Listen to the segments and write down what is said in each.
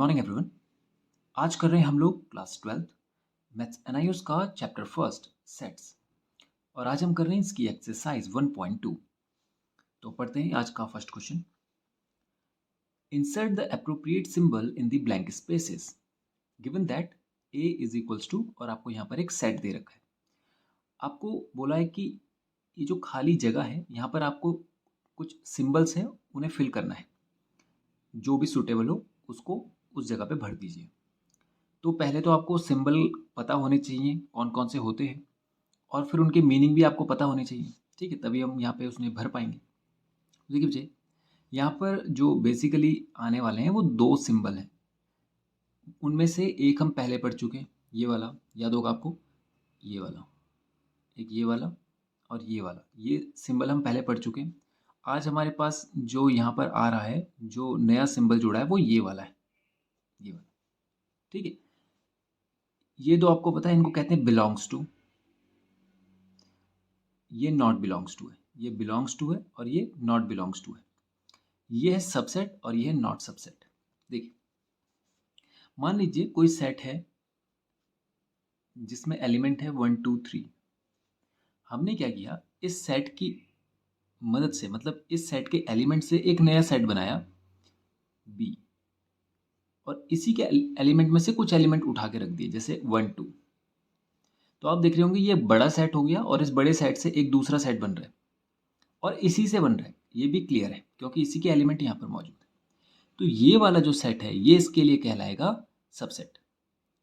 Morning everyone. आज कर रहे हैं हम लोग क्लास 12th मैथ्स एनआईओस का चैप्टर फर्स्ट सेट्स और आज हम कर रहे हैं इसकी एक्सरसाइज 1.2। तो पढ़ते हैं आज का first question. Insert the appropriate symbol in the blank spaces given that a is equals to, और आपको यहाँ पर एक सेट दे रखा है। आपको बोला है कि ये जो खाली जगह है यहाँ पर आपको कुछ सिंबल्स हैं, उन्हें फिल करना है। जो भी सूटेबल हो उसको उस जगह पे भर दीजिए। तो पहले तो आपको सिंबल पता होने चाहिए कौन कौन से होते हैं, और फिर उनके मीनिंग भी आपको पता होने चाहिए। ठीक है, तभी हम यहाँ पे उसमें भर पाएंगे। देखिए बच्चे, यहाँ पर जो बेसिकली आने वाले हैं वो दो सिंबल हैं। उनमें से एक हम पहले पढ़ चुके हैं, ये वाला याद होगा आपको, ये वाला, एक ये वाला और ये वाला, ये सिंबल हम पहले पढ़ चुके हैं। आज हमारे पास जो यहाँ पर आ रहा है, जो नया सिंबल जुड़ा है वो ये वाला है, ये वाला। ठीक है, ये दो आपको पता है, इनको कहते हैं बिलोंग्स टू। ये नॉट बिलोंग्स टू है, ये बिलोंग्स टू है और ये नॉट बिलोंग्स टू है। ये है सबसेट और ये है नॉट सबसेट। देखिए, मान लीजिए कोई सेट है जिसमें एलिमेंट है 1 2 3। हमने क्या किया, इस सेट की मदद से, मतलब इस सेट के एलिमेंट से एक नया सेट बनाया बी, और इसी के एलिमेंट में से कुछ एलिमेंट उठा के रख दिए, जैसे 1 2। तो आप देख रहे होंगे ये बड़ा सेट हो गया और इस बड़े सेट से एक दूसरा सेट बन रहा है और इसी से बन रहा है। ये भी क्लियर है क्योंकि इसी के एलिमेंट यहाँ पर मौजूद है। तो ये वाला जो सेट है ये इसके लिए कहलाएगा सबसेट,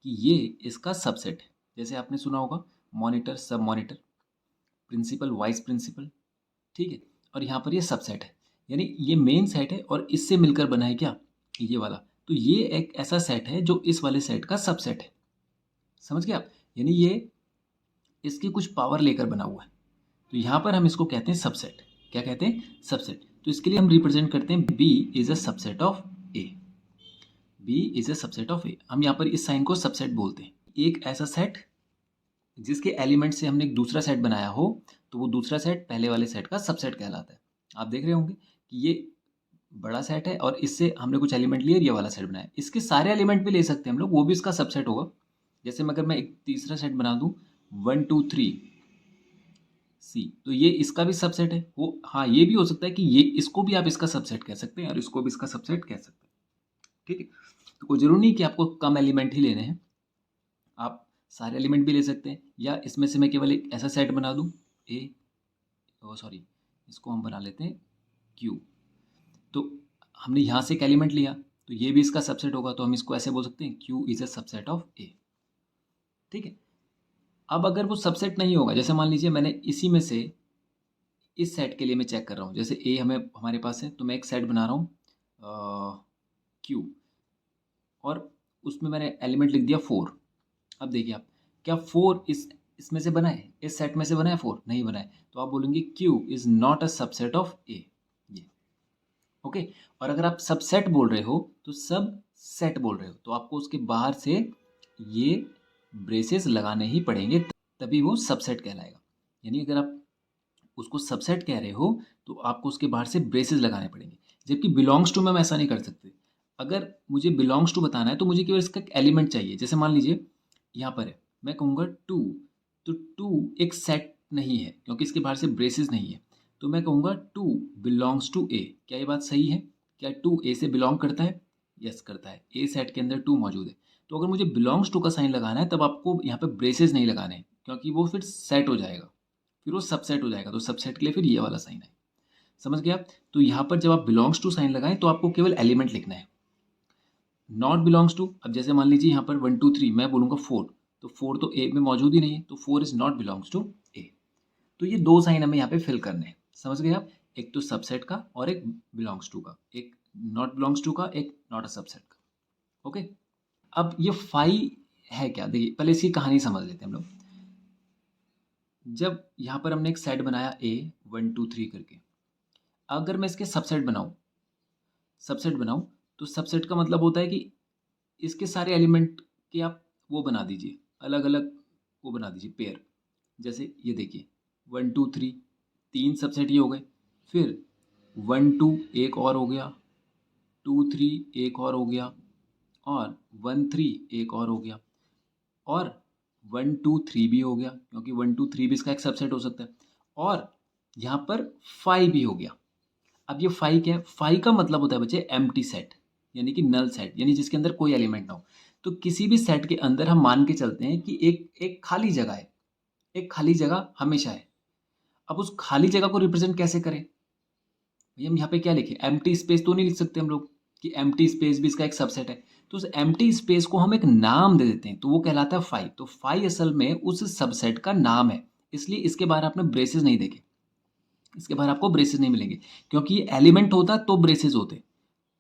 कि ये इसका सबसेट है। जैसे आपने सुना होगा मॉनिटर, सब मॉनिटर, प्रिंसिपल, वाइस प्रिंसिपल। ठीक है, और यहाँ पर ये सबसेट है, यानी ये मेन सेट है और इससे मिलकर बना है क्या, ये वाला। तो ये एक ऐसा सेट है जो इस वाले सेट का सबसेट है। समझ गए आप, यानी ये इसकी कुछ पावर लेकर बना हुआ है। तो यहाँ पर हम इसको कहते हैं सबसेट। क्या कहते हैं, सबसेट। तो इसके लिए हम रिप्रेजेंट करते हैं B is a subset of A. B is a subset of A, हम यहाँ पर इस साइन को सबसेट बोलते हैं। एक ऐसा सेट जिसके एलिमेंट से हमने एक दूसरा सेट बनाया हो, तो वो दूसरा सेट पहले वाले सेट का सबसेट कहलाता है। आप देख रहे होंगे कि ये बड़ा सेट है और इससे हमने कुछ एलिमेंट लिए, ये वाला सेट बनाया। इसके सारे एलिमेंट भी ले सकते हैं हम लोग, वो भी इसका सबसेट होगा। जैसे अगर मैं एक तीसरा सेट बना दूं 1 2 3 सी, तो ये इसका भी सबसेट है। वो हाँ, ये भी हो सकता है कि ये इसको भी आप इसका सबसेट कह सकते हैं और इसको भी इसका सबसेट कह सकते हैं। ठीक है, तो कोई जरूरी नहीं कि आपको कम एलिमेंट ही लेने हैं, आप सारे एलिमेंट भी ले सकते हैं। या इसमें से मैं केवल एक ऐसा सेट बना दूं ए, सॉरी, इसको हम बना लेते हैं क्यू। तो हमने यहाँ से एक एलिमेंट लिया तो ये भी इसका सबसेट होगा, तो हम इसको ऐसे बोल सकते हैं Q is a subset of A. ठीक है, अब अगर वो सबसेट नहीं होगा, जैसे मान लीजिए मैंने इसी में से, इस सेट के लिए मैं चेक कर रहा हूँ, जैसे ए हमें हमारे पास है, तो मैं एक सेट बना रहा हूँ क्यू, और उसमें मैंने एलिमेंट लिख दिया 4। अब देखिए आप, क्या 4 इसमें से बना है, इस सेट में से बना है 4? नहीं बना है। तो आप बोलेंगे Q is not a subset of A. ये ओके। और अगर आप सबसेट बोल रहे हो तो सब सेट बोल रहे हो, तो आपको उसके बाहर से ये ब्रेसेस लगाने ही पड़ेंगे, तभी वो सबसेट कहलाएगा। यानी अगर आप उसको सबसेट कह रहे हो तो आपको उसके बाहर से ब्रेसेस लगाने पड़ेंगे। जबकि बिलोंग्स टू में हम ऐसा नहीं कर सकते। अगर मुझे बिलोंग्स टू बताना है तो मुझे केवल इसका एलिमेंट चाहिए। जैसे मान लीजिए यहाँ पर है, मैं कहूँगा 2, तो 2 एक सेट नहीं है क्योंकि इसके बाहर से ब्रेसेस नहीं है। तो मैं कहूँगा 2 बिलोंग्स टू ए। क्या ये बात सही है? क्या 2 ए से बिलोंग करता है? यस, करता है। ए सेट के अंदर 2 मौजूद है। तो अगर मुझे बिलोंग्स टू का साइन लगाना है तब आपको यहाँ पे ब्रेसेस नहीं लगाने हैं, क्योंकि वो फिर सेट हो जाएगा, फिर वो सबसेट हो जाएगा। तो सबसेट के लिए फिर ये वाला साइन है। समझ गया? तो यहाँ पर जब आप बिलोंग्स टू साइन लगाएं तो आपको केवल एलिमेंट लिखना है। नॉट बिलोंग्स टू, अब जैसे मान लीजिए यहाँ पर 1 2 3 मैं बोलूँगा 4, तो 4 तो ए में मौजूद ही नहीं है, तो 4 इज नॉट बिलोंग्स टू ए। तो ये दो साइन हमें यहाँ पे फिल करने हैं। समझ गए आप? एक तो सबसेट का और एक बिलोंग्स टू का, एक नॉट बिलोंग्स टू का, एक नॉट अ सबसेट का। ओके, अब ये फाई है क्या, देखिए पहले इसकी कहानी समझ लेते हैं हम लोग। जब यहाँ पर हमने एक सेट बनाया ए 1 2 3 करके, अगर मैं इसके सबसेट बनाऊं तो सबसेट का मतलब होता है कि इसके सारे एलिमेंट के आप वो बना दीजिए, अलग अलग वो बना दीजिए पेयर। जैसे ये देखिए 1 2 3, 3 सबसेट ये हो गए। फिर 1 2 एक और हो गया, 2 3 एक और हो गया, और 1 3 एक और हो गया, और 1 2 3 भी हो गया, क्योंकि 1 2 3 भी इसका एक सबसेट हो सकता है, और यहाँ पर 5 भी हो गया। अब ये 5 क्या है? 5 का मतलब होता है बच्चे एम्प्टी सेट, यानी कि नल सेट, यानी जिसके अंदर कोई एलिमेंट ना हो। तो किसी भी सेट के अंदर हम मान के चलते हैं कि एक एक खाली जगह है, एक खाली जगह हमेशा है। अब उस खाली जगह को रिप्रेजेंट कैसे करें? भई हम यहाँ पे क्या लिखें? एम्प्टी स्पेस तो नहीं लिख सकते हम लोग कि एम्प्टी स्पेस भी इसका एक सबसेट है। तो उस एम्प्टी स्पेस को हम एक नाम दे देते हैं, तो वो कहलाता है 5। तो 5 असल में उस सबसेट का नाम है, इसलिए इसके बाहर आपने ब्रेसेस नहीं देखे। इसके बाहर आपको ब्रेसेस नहीं मिलेंगे, क्योंकि ये एलिमेंट होता तो ब्रेसेस होते।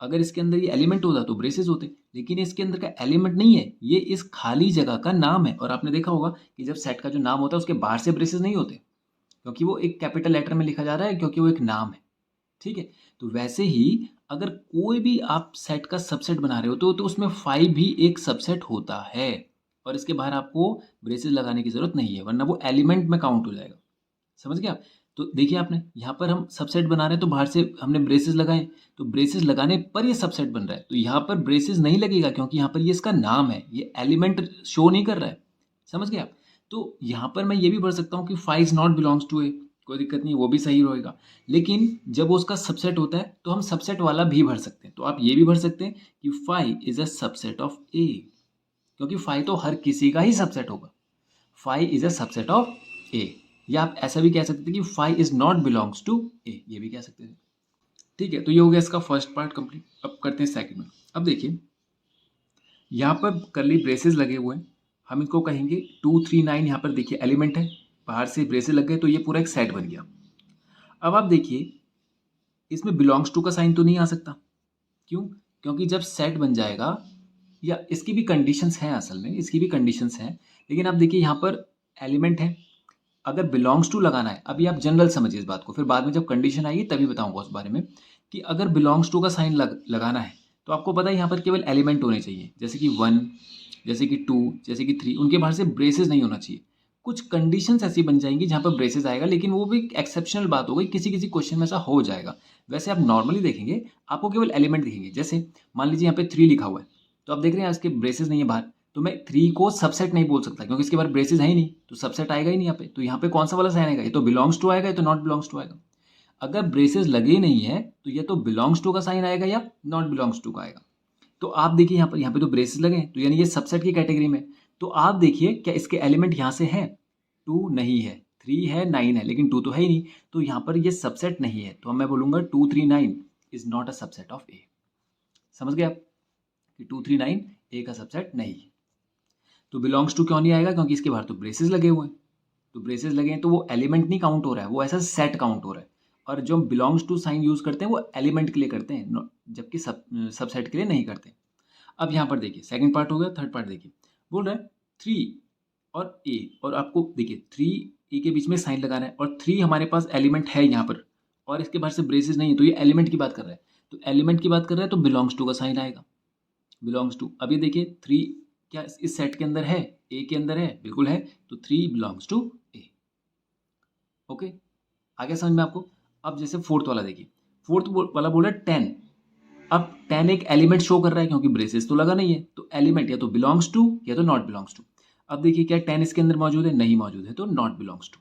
अगर इसके अंदर ये एलिमेंट होता तो ब्रेसेस होते, लेकिन इसके अंदर का एलिमेंट नहीं है, ये इस खाली जगह का नाम है। और आपने देखा होगा कि जब सेट का जो नाम होता है उसके बाहर से ब्रेसेस नहीं होते, क्योंकि वो एक कैपिटल लेटर में लिखा जा रहा है, क्योंकि वो एक नाम है। ठीक है? तो वैसे ही अगर कोई भी आप सेट का सबसेट बना रहे हो तो उसमें 5 भी एक सबसेट होता है, और इसके बाहर आपको ब्रेसेस लगाने की ज़रूरत नहीं है, वरना वो एलिमेंट में काउंट हो जाएगा। समझ गए आप? तो देखिए आपने यहाँ पर हम सबसेट बना रहे हैं, तो बाहर से हमने ब्रेसेस लगाए, तो ब्रेसेस लगाने पर ये सबसेट बन रहा है। तो यहाँ पर ब्रेसेस नहीं लगेगा, क्योंकि यहाँ पर ये इसका नाम है, ये एलिमेंट शो नहीं कर रहा है। समझ गए आप? तो यहाँ पर मैं ये भी भर सकता हूँ कि 5 इज़ नॉट बिलोंग्स टू ए, कोई दिक्कत नहीं, वो भी सही रहेगा। लेकिन जब वो उसका सबसेट होता है तो हम सबसेट वाला भी भर सकते हैं। तो आप ये भी भर सकते हैं कि 5 इज़ अ सबसेट ऑफ ए, क्योंकि 5 तो हर किसी का ही सबसेट होगा। 5 इज़ अ सबसेट ऑफ ए। या आप ऐसा भी कह सकते थे कि 5 इज़ नॉट बिलोंग्स टू ए, ये भी कह सकते थे। ठीक है, तो ये हो गया इसका फर्स्ट पार्ट कंप्लीट। अब करते हैं सेकंड में। अब देखिए, यहाँ पर कर्ली ब्रेसेस लगे हुए हैं, हम इनको कहेंगे 2 3 9। यहाँ पर देखिए एलिमेंट है, बाहर से ब्रेसेस लग गए, तो ये पूरा एक सेट बन गया। अब आप देखिए, इसमें बिलोंग्स टू का साइन तो नहीं आ सकता। क्यों? क्योंकि जब सेट बन जाएगा, या इसकी भी कंडीशंस हैं, असल में इसकी भी कंडीशंस हैं, लेकिन आप देखिए यहाँ पर एलिमेंट है, अगर बिलोंग्स टू लगाना है, अभी आप जनरल समझिए इस बात को, फिर बाद में जब कंडीशन आएगी तभी बताऊंगा उस बारे में, कि अगर बिलोंग्स टू का साइन लगाना है, तो आपको पता है यहाँ पर केवल एलिमेंट होने चाहिए, जैसे कि 1, जैसे कि 2, जैसे कि 3, उनके बाहर से ब्रेसेस नहीं होना चाहिए। कुछ कंडीशंस ऐसी बन जाएंगी जहाँ पर ब्रेसेस आएगा, लेकिन वो भी एक्सेप्शनल बात हो गई, किसी किसी क्वेश्चन में ऐसा हो जाएगा। वैसे आप नॉर्मली देखेंगे, आपको केवल एलिमेंट दिखेंगे। जैसे मान लीजिए यहाँ पे 3 लिखा हुआ है, तो आप देख रहे हैं इसके ब्रेसेस नहीं है बाहर, तो मैं 3 को सबसेट नहीं बोल सकता, क्योंकि इसके बाहर ब्रेसेस है ही नहीं, तो सबसेट आएगा ही नहीं यहाँ पे। तो यहाँ पे कौन सा वाला साइन आएगा? ये तो बिलोंग्स टू आएगा, ये तो नॉट बिलोंग्स टू आएगा। अगर ब्रेसेस लगे ही नहीं है, तो ये तो बिलोंग्स टू का साइन आएगा या नॉट बिलोंग्स टू का आएगा। तो आप देखिए यहाँ पे तो ब्रेसेस लगे हैं, तो यानी ये सबसेट की कैटेगरी में। तो आप देखिए, क्या इसके एलिमेंट यहाँ से हैं? 2 नहीं है, 3 है, 9 है, लेकिन 2 तो है ही नहीं, तो यहाँ पर ये सबसेट नहीं है। तो मैं बोलूंगा 2 3 9 is not a subset of A. समझ गए आप कि 2 3 9 ए का सबसेट नहीं है। तो बिलोंग्स टू क्यों नहीं आएगा? क्योंकि इसके बाहर तो ब्रेसेस लगे हुए हैं। तो ब्रेसेस लगे हैं तो वो एलिमेंट नहीं काउंट हो रहा है, वो ऐसा सेट काउंट हो रहा है। और जो बिलोंग्स टू साइन यूज करते हैं वो एलिमेंट के लिए करते हैं, जबकि सबसेट के लिए नहीं करते। अब यहाँ पर देखिए, सेकंड पार्ट हो गया, थर्ड पार्ट देखिए। बोल रहा है 3 और ए, और आपको देखिए 3 ए के बीच में साइन लगाना है, और 3 हमारे पास एलिमेंट है यहाँ पर, और इसके बाहर से ब्रेसेस नहीं है, तो ये एलिमेंट की बात कर रहा है। तो एलिमेंट की बात कर रहा है तो बिलोंग्स टू का साइन आएगा, बिलोंग्स टू। अब ये देखिए 3 क्या इस सेट के अंदर है? ए के अंदर है, बिल्कुल है। तो 3 बिलोंग्स टू ए। ओके, आगे समझ में आपको? अब जैसे फोर्थ वाला देखिए, फोर्थ वाला बोल रहा है 10। अब 10 एक एलिमेंट शो कर रहा है, क्योंकि ब्रेसेस तो लगा नहीं है, तो एलिमेंट या तो बिलोंग्स टू या तो नॉट बिलोंग्स टू। अब देखिए, क्या 10 इसके अंदर मौजूद है? नहीं मौजूद है, तो नॉट बिलोंग्स टू।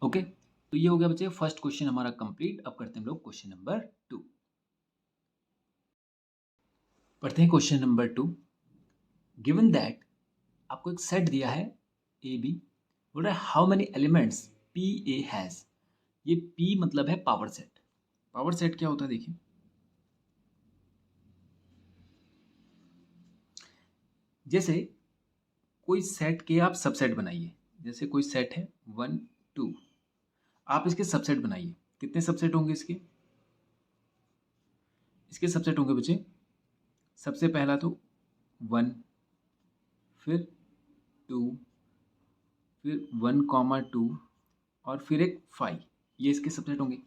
ओके, तो ये हो गया बच्चे फर्स्ट क्वेश्चन हमारा कंप्लीट। अब करते हैं हम लोग क्वेश्चन नंबर 2। पढ़ते हैं क्वेश्चन नंबर 2। गिवन दैट, आपको एक सेट दिया है ए बी, बोल रहा है how many elements P A has. ये पी मतलब है पावर सेट। पावर सेट क्या होता है देखिए, जैसे कोई सेट के आप सबसेट बनाइए। जैसे कोई सेट है 1 2, आप इसके सबसेट बनाइए। कितने सबसेट होंगे इसके? इसके सबसेट होंगे बच्चे, सबसे पहला तो 1, फिर 2, फिर 1, 2 और फिर एक 5। ये इसके सबसेट होंगे।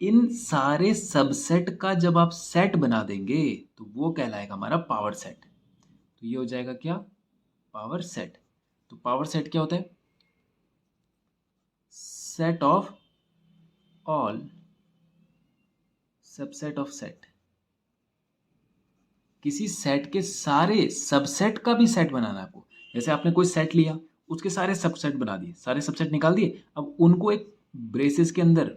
इन सारे सबसेट का जब आप सेट बना देंगे तो वो कहलाएगा हमारा पावर सेट। तो ये हो जाएगा क्या? Power set. तो पावर सेट क्या होता है? Set of all subset of set. किसी सेट के सारे सबसेट का भी सेट बनाना है आपको। जैसे आपने कोई सेट लिया, उसके सारे सबसेट बना दिए, सारे सबसेट निकाल दिए, अब उनको एक ब्रेसेस के अंदर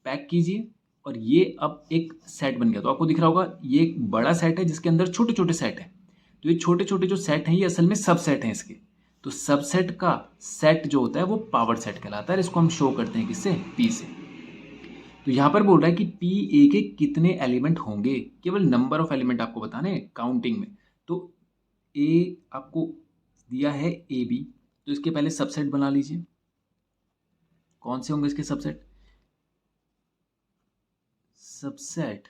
पैक कीजिए और ये अब एक सेट बन गया। तो आपको दिख रहा होगा ये एक बड़ा सेट है जिसके अंदर छोटे छोटे सेट हैं। तो ये छोटे छोटे जो सेट हैं ये असल में सबसेट हैं इसके। तो सबसेट का सेट जो होता है वो पावर सेट कहलाता है। इसको हम शो करते हैं किससे? पी से। तो यहाँ पर बोल रहा है कि पी ए के कितने एलिमेंट होंगे, केवल नंबर ऑफ एलिमेंट आपको बताने हैं काउंटिंग में। तो ए आपको दिया है ए बी, तो इसके पहले सबसेट बना लीजिए। कौन से होंगे इसके सबसेट? सबसेट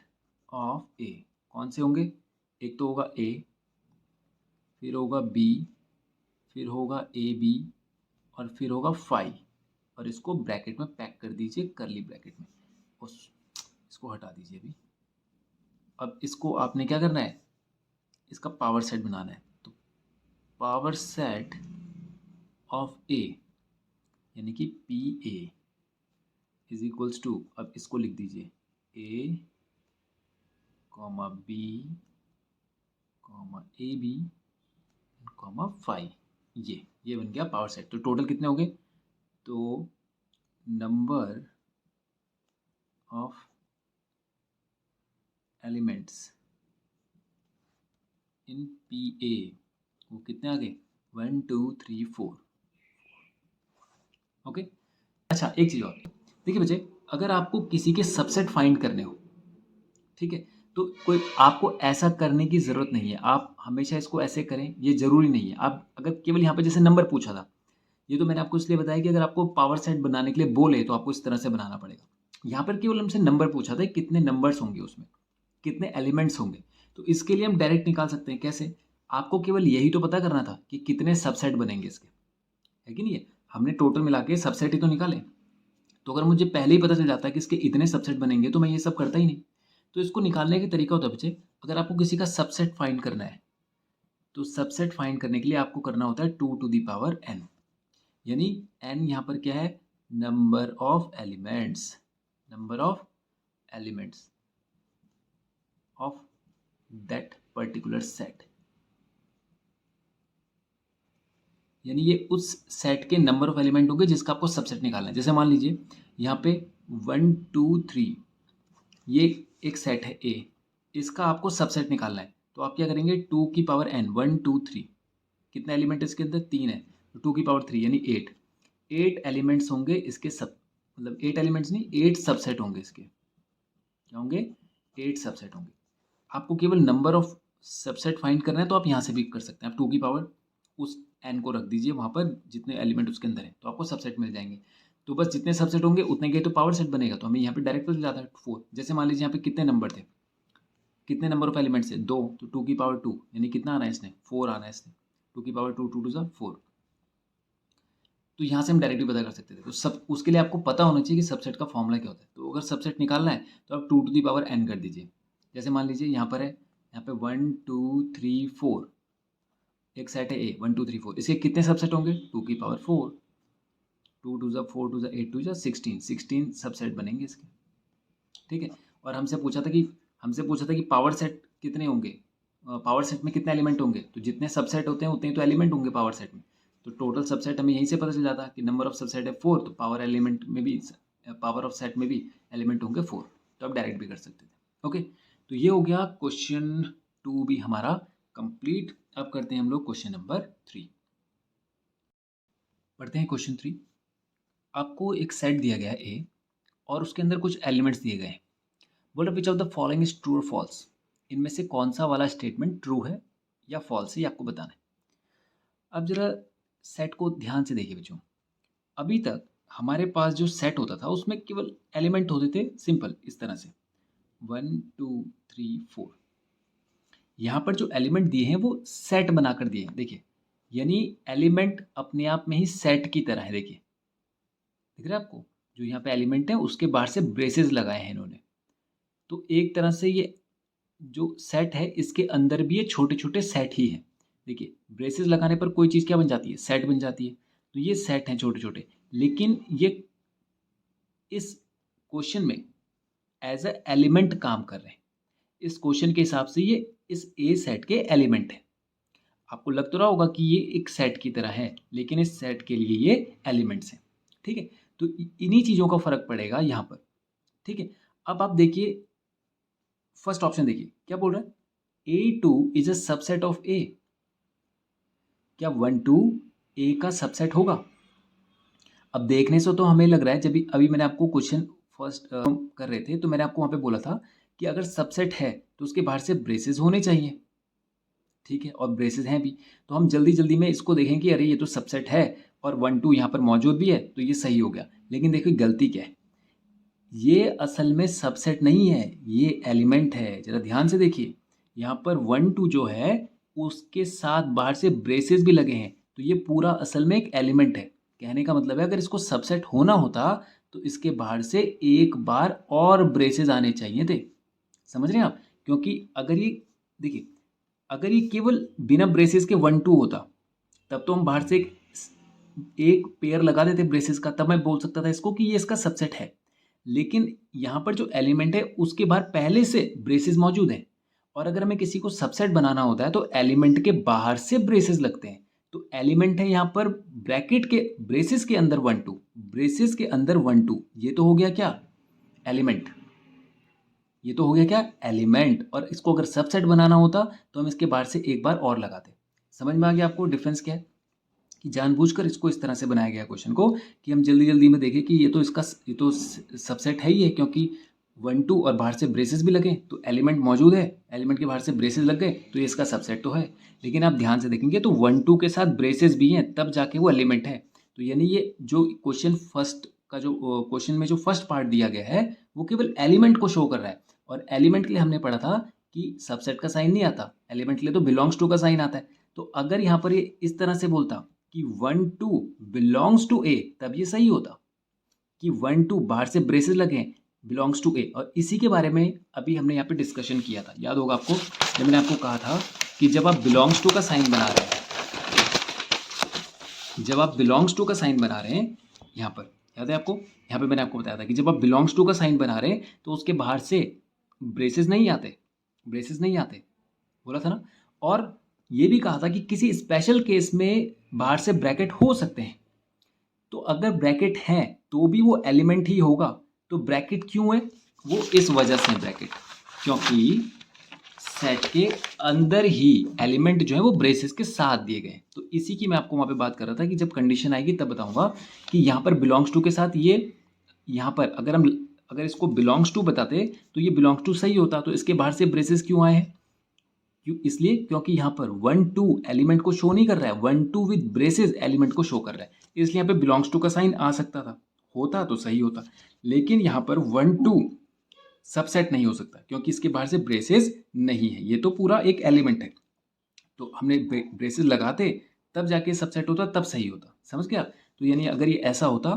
ऑफ ए कौन से होंगे? एक तो होगा ए, फिर होगा बी, फिर होगा ए बी, और फिर होगा फाइव, और इसको ब्रैकेट में पैक कर दीजिए, करली ब्रैकेट में। इसको हटा दीजिए अभी। अब इसको आपने क्या करना है? इसका पावर सेट बनाना है। तो पावर सेट ऑफ ए यानी कि P A is equals to, अब इसको लिख दीजिए A comma B comma A B comma five. ये बन गया पावर सेट। तो टोटल कितने हो गए? तो number of elements in P A वो कितने आ गए? 1 2 3 4। ओके। अच्छा, एक चीज़ और देखिए बच्चे, अगर आपको किसी के सबसेट फाइंड करने हो, ठीक है, तो कोई आपको ऐसा करने की ज़रूरत नहीं है। आप हमेशा इसको ऐसे करें, ये ज़रूरी नहीं है। आप अगर केवल यहाँ पे जैसे नंबर पूछा था, ये तो मैंने आपको इसलिए बताया कि अगर आपको पावर सेट बनाने के लिए बोले तो आपको इस तरह से बनाना पड़ेगा। यहाँ पर केवल हमसे नंबर पूछा था, कितने नंबर्स होंगे उसमें, कितने एलिमेंट्स होंगे। तो इसके लिए हम डायरेक्ट निकाल सकते हैं। कैसे? आपको केवल यही तो पता करना था कि कितने सबसेट बनेंगे इसके, है कि नहीं है? हमने टोटल मिला के सबसेट ही तो निकाले। तो अगर मुझे पहले ही पता चल जाता है कि इसके इतने सबसेट बनेंगे तो मैं ये सब करता ही नहीं। तो इसको निकालने का तरीका होता है बच्चे, अगर आपको किसी का सबसेट फाइंड करना है तो सबसेट फाइंड करने के लिए आपको करना होता है 2 टू द पावर n, यानी n यहाँ पर क्या है? Number of elements, number of elements of that particular set, यानी ये उस सेट के नंबर ऑफ एलिमेंट होंगे जिसका आपको सबसेट निकालना है। जैसे मान लीजिए यहाँ पे 1 2 3 ये एक सेट है ए, इसका आपको सबसेट निकालना है। तो आप क्या करेंगे? 2 की पावर n, 1 2 3, कितने एलिमेंट इसके अंदर? 3 है, तो 2 की पावर 3 यानी 8 एलिमेंट्स होंगे इसके। सब मतलब 8 एलिमेंट्स नहीं, 8 सबसेट होंगे इसके। क्या होंगे? 8 सबसेट होंगे। आपको केवल नंबर ऑफ सबसेट फाइंड करना है तो आप यहाँ से भी कर सकते हैं। आप 2 की पावर उस n को रख दीजिए वहाँ पर जितने एलिमेंट उसके अंदर है, तो आपको सबसेट मिल जाएंगे। तो बस जितने सबसेट होंगे उतने के तो पावर सेट बनेगा। तो हमें यहाँ पे डायरेक्ट पता जाता है 4। जैसे मान लीजिए यहाँ पे कितने नंबर थे, कितने नंबर ऑफ एलिमेंट्स है? 2, तो 2 की पावर 2 यानी कितना आना है इसने? 4 आना है इसने। 2 की पावर 2, 2 2 ज़ा 4। तो यहाँ से हम डायरेक्टली पता कर सकते थे। तो सब उसके लिए आपको पता होना चाहिए कि सबसेट का फॉर्मूला क्या होता है। तो अगर सबसेट निकालना है तो आप 2 टू दी पावर n कर दीजिए। जैसे मान लीजिए यहाँ पर है, यहाँ पे 1 2 3 4 एक सेट है ए, 1 2 3 4, इसके कितने सबसेट होंगे? 2 की पावर 4, 2 2 ज़ा 4 2 ज़ा 8 2 ज़ा 16 सबसेट बनेंगे इसके। ठीक है। और हमसे पूछा था कि पावर सेट कितने होंगे, पावर सेट में कितने एलिमेंट होंगे। तो जितने सबसेट होते हैं उतने तो एलिमेंट होंगे पावर सेट में। तो टोटल सबसेट हमें यहीं से पता चल जाता है कि नंबर ऑफ सबसेट है 4, तो पावर एलिमेंट में भी, पावर ऑफ सेट में भी एलिमेंट होंगे 4। तो आप डायरेक्ट भी कर सकते थे। ओके, तो ये हो गया क्वेश्चन 2 भी हमारा कंप्लीट। अब करते हैं हम लोग क्वेश्चन नंबर 3। पढ़ते हैं क्वेश्चन 3। आपको एक सेट दिया गया है ए और उसके अंदर कुछ एलिमेंट्स दिए गए हैं। बोलो which of the following is true और फॉल्स, इनमें से कौन सा वाला स्टेटमेंट ट्रू है या फॉल्स है, ये आपको बताना है। अब जरा सेट को ध्यान से देखिए बच्चों। अभी तक हमारे पास जो सेट होता था उसमें केवल एलिमेंट होते थे सिंपल इस तरह से 1 2 3 4। यहाँ पर जो एलिमेंट दिए हैं वो सेट बनाकर दिए हैं, देखिए, यानी एलिमेंट अपने आप में ही सेट की तरह है। देखिए, दिख रहा है आपको? जो यहाँ पे एलिमेंट है उसके बाहर से ब्रेसेस लगाए हैं इन्होंने। तो एक तरह से ये जो सेट है इसके अंदर भी ये छोटे छोटे सेट ही हैं। देखिए, ब्रेसेस लगाने पर कोई चीज़ क्या बन जाती है? सेट बन जाती है। तो ये सेट हैं छोटे छोटे, लेकिन ये इस क्वेश्चन में एज अ एलिमेंट काम कर रहे हैं। इस क्वेश्चन के हिसाब से ये इस ए सेट के एलिमेंट है। आपको लग तो रहा होगा कि ये एक सेट की तरह है, लेकिन इस सेट के लिए ये एलिमेंट्स हैं। ठीक है, तो इन्हीं चीज़ों का फर्क पड़ेगा यहाँ पर। ठीक है, अब आप देखिए फर्स्ट ऑप्शन, देखिए क्या बोल रहा है, A2 is a subset of A। क्या 1 2 A का सबसेट होगा? अब देखने से तो हमें लग रहा है, जब अभी मैंने आपको क्वेश्चन फर्स्ट कर रहे थे तो मैंने आपको वहाँ पे बोला था कि अगर सबसेट है तो उसके बाहर से ब्रेसेस होने चाहिए। ठीक है, और ब्रेसेस हैं भी, तो हम जल्दी जल्दी में इसको देखें कि अरे ये तो सबसेट है और 1 2 यहाँ पर मौजूद भी है, तो ये सही हो गया। लेकिन देखिए गलती क्या है, ये असल में सबसेट नहीं है, ये एलिमेंट है। जरा ध्यान से देखिए, यहाँ पर 1 2 जो है उसके साथ बाहर से ब्रेसेस भी लगे हैं, तो ये पूरा असल में एक एलिमेंट है। कहने का मतलब है अगर इसको सबसेट होना होता तो इसके बाहर से एक बार और ब्रेसेस आने चाहिए थे। समझ रहे हैं आप? क्योंकि अगर ये देखिए, अगर ये केवल बिना ब्रेसेस के 1 2 होता तब तो हम बाहर से एक पेयर लगा देते ब्रेसेस का, तब मैं बोल सकता था इसको कि ये इसका सबसेट है। लेकिन यहाँ पर जो एलिमेंट है उसके बाहर पहले से ब्रेसेस मौजूद हैं, और अगर हमें किसी को सबसेट बनाना होता है तो एलिमेंट के बाहर से ब्रेसेस लगते हैं। तो एलिमेंट है यहाँ पर ब्रैकेट के ब्रेसेस के अंदर 1 2, ब्रेसेस के अंदर 1 2, ये तो हो गया क्या, एलिमेंट। ये तो हो गया क्या, एलिमेंट। और इसको अगर सबसेट बनाना होता तो हम इसके बाहर से एक बार और लगाते। समझ में आ गया आपको डिफरेंस क्या है? कि जानबूझकर इसको इस तरह से बनाया गया क्वेश्चन को कि हम जल्दी जल्दी में देखें कि ये तो सबसेट है ही है, क्योंकि 1 2 और बाहर से ब्रेसेस भी लगे तो एलिमेंट मौजूद है, एलिमेंट के बाहर से ब्रेसेस लग गए तो ये इसका सबसेट तो है। लेकिन आप ध्यान से देखेंगे तो 1 2 के साथ ब्रेसेस भी हैं, तब जाके वो एलिमेंट है। तो यानी ये जो क्वेश्चन फर्स्ट का जो क्वेश्चन में जो फर्स्ट पार्ट दिया गया है वो केवल एलिमेंट को शो कर रहा है। और एलिमेंट के लिए हमने पढ़ा था कि सबसेट का साइन नहीं आता, एलिमेंट के लिए तो बिलोंग्स टू का साइन आता है। तो अगर यहाँ पर ये इस तरह से बोलता कि 1 2 बिलोंग्स टू ए, तब ये सही होता कि 1 2 बाहर से ब्रेसेस लगे हैं, बिलोंग्स टू ए। और इसी के बारे में अभी हमने यहाँ पे डिस्कशन किया था, याद होगा आपको, जब मैंने आपको कहा था कि जब आप बिलोंग्स टू का साइन बना रहे हैं, जब आप बिलोंग्स टू का साइन बना रहे हैं यहाँ पर, याद है आपको, यहाँ पे मैंने आपको बताया था कि जब आप बिलोंग्स टू का साइन बना रहे हैं तो उसके बाहर से ब्रेसेस नहीं आते, ब्रेसेस नहीं आते, बोला था ना। और ये भी कहा था कि किसी स्पेशल केस में बाहर से ब्रैकेट हो सकते हैं। तो अगर ब्रैकेट है तो भी वो एलिमेंट ही होगा। तो ब्रैकेट क्यों है, वो इस वजह से ब्रैकेट, क्योंकि सेट के अंदर ही एलिमेंट जो है वो ब्रेसेस के साथ दिए गए। तो इसी की मैं आपको वहाँ पे बात कर रहा था कि जब कंडीशन आएगी तब बताऊंगा कि यहाँ पर बिलोंग्स टू के साथ ये, यहाँ पर अगर इसको बिलोंग्स टू बताते तो ये बिलोंग्स टू सही होता, तो इसके बाहर से ब्रेसेस क्यों आए हैं, क्यों, इसलिए क्योंकि यहाँ पर 1 2 एलिमेंट को शो नहीं कर रहा है, 1 2 विद ब्रेसेस एलिमेंट को शो कर रहा है, इसलिए यहाँ पे बिलोंग्स टू का साइन आ सकता था, होता तो सही होता। लेकिन यहाँ पर 1 2 सबसेट नहीं हो सकता क्योंकि इसके बाहर से ब्रेसेस नहीं है, ये तो पूरा एक एलिमेंट है। तो हमने ब्रेसेस लगाते तब जाके सबसेट होता, तब सही होता। समझ गया? तो यानी अगर ये ऐसा होता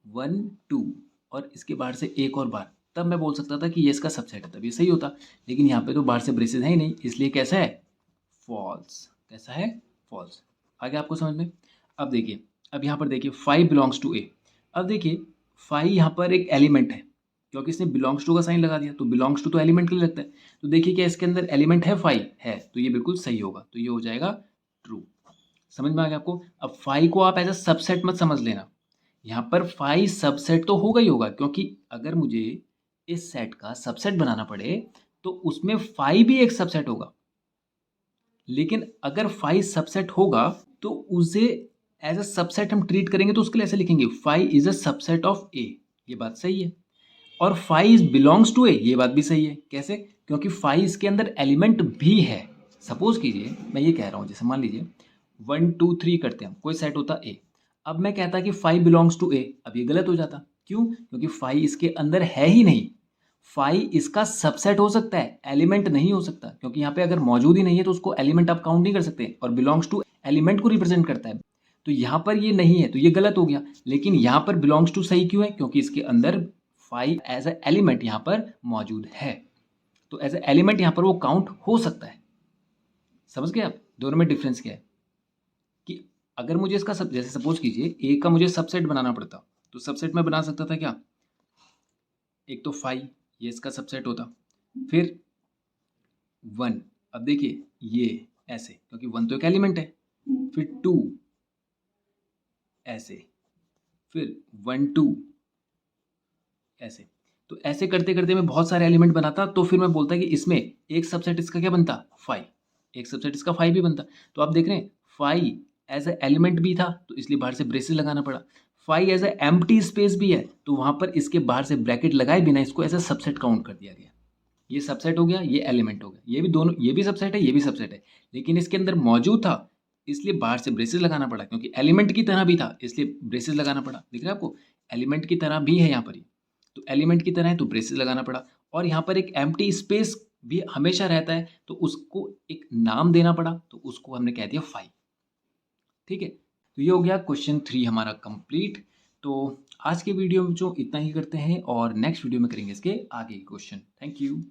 1 2 और इसके बाहर से एक और बार, तब मैं बोल सकता था कि ये इसका सबसेट है, तब ये सही होता। लेकिन यहाँ पे तो बाहर से ब्रेसेस है ही नहीं, इसलिए कैसा है, फॉल्स। कैसा है, फॉल्स। आगे आपको समझ में? अब देखिए, अब यहाँ पर देखिए 5 बिलोंग्स टू ए। अब देखिए 5 यहाँ पर एक एलिमेंट है, क्योंकि इसने बिलोंग्स टू का साइन लगा दिया, तो बिलोंग्स टू तो एलिमेंट के लिए लगता है। तो देखिए क्या इसके अंदर एलिमेंट है, 5 है, तो ये बिल्कुल सही होगा, तो ये हो जाएगा ट्रू। समझ में आ गया आपको? अब 5 को आप एज अ सबसेट मत समझ लेना, यहाँ पर 5 सबसेट तो होगा ही होगा, क्योंकि अगर मुझे इस सेट का सबसेट बनाना पड़े तो उसमें 5 भी एक सबसेट होगा। लेकिन अगर 5 सबसेट होगा तो उसे एज अ सबसेट हम ट्रीट करेंगे, तो उसके लिए ऐसे लिखेंगे 5 is a subset of A, ये बात सही है। और 5 बिलोंग्स टू ए, ये बात भी सही है। कैसे? क्योंकि 5 इसके अंदर एलिमेंट भी है। सपोज कीजिए मैं ये कह रहा हूँ, जैसे मान लीजिए 1 2 3 करते हैं, कोई सेट होता ए। अब मैं कहता कि 5 बिलोंग्स टू ए, अब ये गलत हो जाता। क्यों? क्योंकि 5 इसके अंदर है ही नहीं। 5 इसका सबसेट हो सकता है, एलिमेंट नहीं हो सकता, क्योंकि यहाँ पे अगर मौजूद ही नहीं है तो उसको एलिमेंट आप काउंट नहीं कर सकते, और बिलोंग्स टू एलिमेंट को रिप्रेजेंट करता है। तो यहाँ पर ये नहीं है, तो ये गलत हो गया। लेकिन यहाँ पर बिलोंग्स टू सही क्यों है? क्योंकि इसके अंदर 5 एज ए एलिमेंट यहाँ पर मौजूद है, तो एज ए एलिमेंट यहाँ पर वो काउंट हो सकता है। समझ गए आप दोनों में डिफरेंस क्या है? कि अगर मुझे इसका जैसे सपोज कीजिए ए का मुझे सबसेट बनाना पड़ता, तो सबसेट में बना सकता था क्या, एक तो 5 ये इसका सबसेट होता, फिर 1, अब देखिए ये ऐसे, क्योंकि 1 तो एक एलिमेंट है, फिर 2 ऐसे, फिर 1 2 ऐसे। तो ऐसे करते करते मैं बहुत सारे एलिमेंट बनाता, तो फिर मैं बोलता कि इसमें एक सबसेट इसका क्या बनता, 5, एक सबसेट इसका 5 भी बनता। तो आप देख रहे हैं 5 एज ए एलिमेंट भी था, तो इसलिए बाहर से ब्रेसेस लगाना पड़ा। 5 एज ए एम्प्टी स्पेस भी है, तो वहां पर इसके बाहर से ब्रैकेट लगाए बिना इसको एज ए सबसेट काउंट कर दिया गया। ये सबसेट हो गया, ये एलिमेंट हो गया, ये भी दोनों, ये भी सबसेट है, ये भी सबसेट है, लेकिन इसके अंदर मौजूद था इसलिए बाहर से ब्रेसेस लगाना पड़ा, क्योंकि एलिमेंट की तरह भी था इसलिए ब्रेसेस लगाना पड़ा। दिख रहा है आपको, एलिमेंट की तरह भी है यहाँ पर, तो एलिमेंट की तरह है तो ब्रेसेस लगाना पड़ा। और यहाँ पर एक एम्प्टी स्पेस भी हमेशा रहता है, तो उसको एक नाम देना पड़ा, तो उसको हमने कह दिया 5। ठीक है, तो ये हो गया क्वेश्चन 3 हमारा कंप्लीट। तो आज के वीडियो में जो इतना ही करते हैं, और नेक्स्ट वीडियो में करेंगे इसके आगे क्वेश्चन। Thank you.